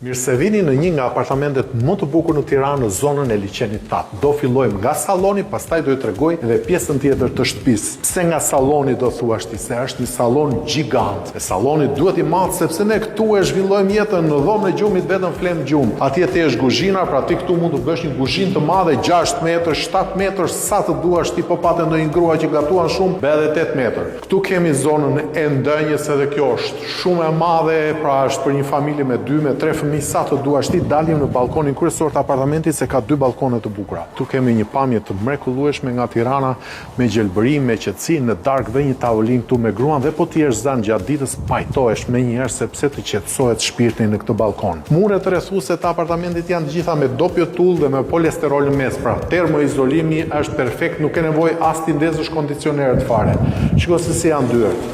Mirë se vini në një nga apartamentet më të bukur në Tiranë në zonën e liçenit 8. Do fillojmë nga salloni, pastaj do ju tregoj edhe pjesën tjetër të shtëpisë. Pse nga salloni do thuash ti se është një sallon gjigant. E salloni duhet i madh sepse ne këtu e zhvillojmë jetën në dhomën e gjumit vetëm flem gjumë. Atje te është kuzhina, pra ti këtu mund të bësh një kuzhinë të madhe 6 metër, 7 metër, sa të duash ti, po patë ndonjë grua që gatuan shumë, be edhe 8 metër. Këtu kemi zonën e ndënjes, edhe kjo është shumë e madhe, pra është për një familje me 2 me 3 fëmijë, sa të duash ti, dalim në balkonin kryesor të apartamentit se ka 2 balkone të bukura. Tu kemi një pamje të mrekullueshme nga Tirana, me gjelbëri, me qetësi, në darkë dhe një tavolinë këtu me gruan, dhe po ti je zan gjatë ditës pajtohesh me njëherë sepse të qetësohet shpirti në këtë balkon. Muret rrethuese të apartamentit janë të gjitha me dopjo tull dhe me polesterol në mes, pra termoizolimi është perfekt, nuk ke nevojë as ti ndezësh kondicionerët fare. Shiko se si janë dyert.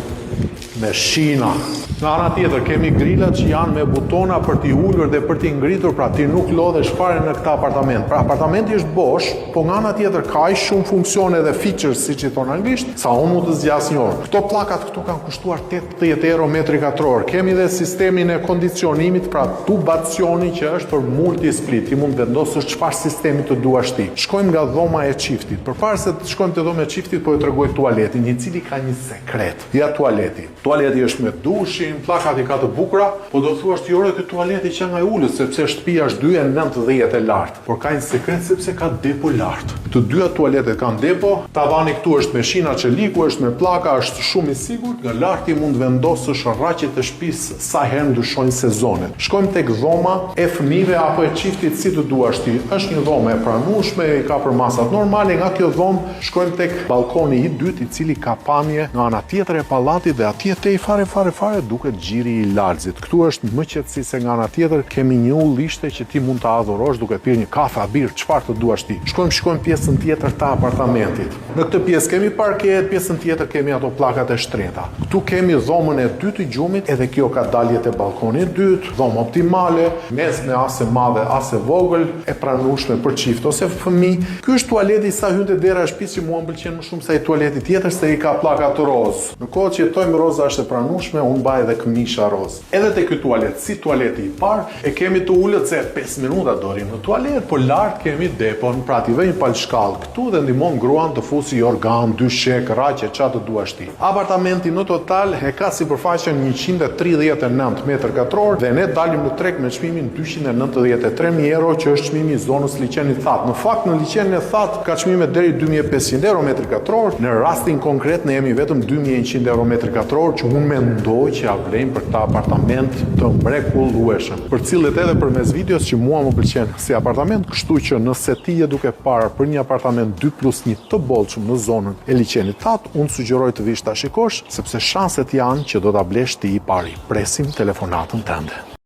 Me shina. Nga ana tjetër kemi grilat që janë me butona për t'i ulur dhe për t'i ngritur, pra ti nuk lodhesh fare në këtë apartament. Pra apartamenti është bosh, po nga ana tjetër ka aq shumë funksione dhe features, siç i thon anglisht, sa unë mund të zgjas një orë. Këto pllakat këtu kanë kushtuar 80 euro metri katror. Kemi dhe sistemin e kondicionimit, pra tubacioni që është për multi-split. Ti mund vendosësh çfarë sistemi të duash ti. Shkojmë nga dhoma e çiftit. Përpara se të shkojmë te dhoma e çiftit, po ju tregoj tualetin, i cili ka një sekret. Ja tualeti. Tualeti është me dushin, pllakat i ka të bukura, po do thuash ti orë të tualeti që nga e ulët, sepse shtëpia është 2,90 e lartë, por ka një sekret sepse ka depo lart. Të dyja tualetet kanë depo, tavani këtu është me shina çeliku, është me pllaka, është shumë i sigurt, nga lart ti mund vendosësh rraqet e shtëpisë sa herë ndryshojnë sezonet. Shkojmë tek dhoma e fëmijëve apo e çiftit, si të duash ti. Është një dhomë e pranueshme, ka për masat normale. Nga kjo dhomë shkojmë tek balkoni i dytë, i cili ka pamje nga ana tjetër e pallatit dhe atje te i fare duket xhiri i Lalzit. Këtu është më qetësi se nga ana tjetër kemi një ullishte që ti mund ta adhurosh duke pirë një kafe, bir, çfarë të duash ti. Shkojmë pjesën tjetër të apartamentit. Në këtë pjesë kemi parket, pjesën tjetër kemi ato pllakat e shtreta. Këtu kemi dhomën e dytë të gjumit, edhe kjo ka dalje te balkoni i dytë, dhomë optimale, mes me as e madhe, as e vogël, e pranueshme për çift ose fëmijë. Ky është tualeti sa hyn te dera e shtëpisë që mua m'pëlqen më shumë se ai tualeti tjetër, se i ka pllakat roz. Në kohë që jetojmë, roza është e pranueshme, unë mbaj edhe këmisha roz. Edhe te ky tualet, si tualeti i parë, e kemi të ulët se 5 minuta dorim në tualet, po lart kemi depon, pra ti vë një palshkall këtu dhe ndihmon gruan të fusi organ, dyshek, rraqe, çfarë të duash ti. Apartamenti në total e ka sipërfaqen 139 metër katror dhe ne dalim në treg me çmimin 293.000 euro, që është çmimi i zonës liçenit 8. Në fakt në liçenin e 8 ka çmime deri 2500 euro metër katror. Në rastin konkret ne jemi vetëm 2100 euro metër katror, që unë mendoj që ja vlejmë për këtë apartament të mrekullueshëm. Përcillet edhe përmes videos që mua më pëlqen si apartament, kështu që nëse ti je duke parë për një apartament 2+1 të bollshëm në zonën e liçenit 8, unë sugjeroj të vish ta shikosh, sepse shanset janë që do ta blesh ti i pari. Presim telefonatën tënde.